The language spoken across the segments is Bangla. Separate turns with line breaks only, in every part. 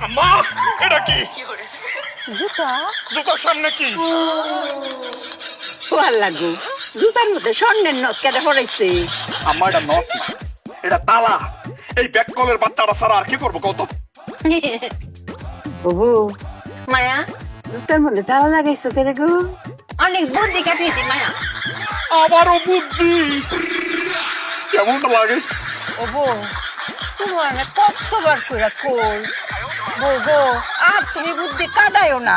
আম্মা এটা কি
জুতা
জুতার সামনে কি
ভাল লাগু জুতার মধ্যে স্বর্ণের নথ কেটে পড়াইছে।
আম্মা এটা নট না, এটা তালা। এই ব্যাক কলের বাচ্চাটা ছাড়া আর কি করবো কত?
ওহো
মায়া
জুতার মধ্যে তালা লাগাইছো কেন গো?
অনেক বুদ্ধি কাটিয়েছি মায়া।
আবারও বুদ্ধি, কেমনটা লাগে?
ওহো তোমার না কতবার কইরা কই বউ গো আর তুমি বুদ্ধি কাটাইও না।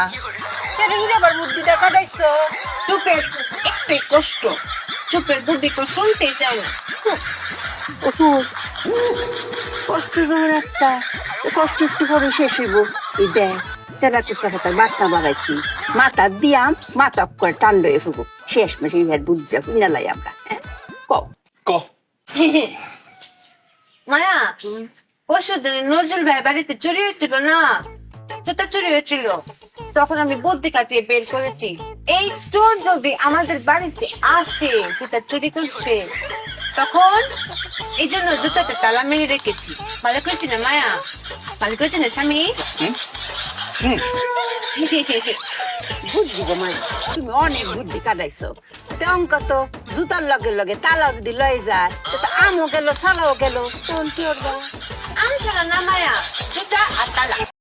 কেন আবার বুদ্ধিটা কাটাইছো?
চুপের একটাই কষ্ট, চুপের বুদ্ধি কেউ শুনতে চায় না।
ওহো কষ্ট তোমার একটা, কষ্ট একটু পরে শেষ হইব। এই দেখ তেরা কুসা পাতার বাটনা বাগাইছি, মাথা দিয়াম মাথা করে টান্ড হয়ে ফুবো। শেষ মাসে ইহার বুঝা বুঝালাই আমরা। হ্যাঁ কও
ক
মায়া পরশু দিন নজরুল ভাই বাড়িতে চুরি হয়েছিল না, জুতা চুরি হয়েছিল, তখন আমি বুদ্ধি কাটিয়ে বের করেছি এই চোর যদি আমাদের বাড়িতে আসে জুতা চুরি করছে তখন এই জন্য জুতাতে তালা মেরে রেখেছি। ভালো করেছি না মায়া? ভালো করেছি না স্বামী?
বুদ্ধি গো মানে তুমি অনেক বুদ্ধি কাটাইছো। অঙ্ক তো জুতার লগে লগে তালা যদি লয়ে যায় তো আমও গেল সালাও গেল, তখন কি করবা?
আমি চলো না মায়া, জুতা আর তালা।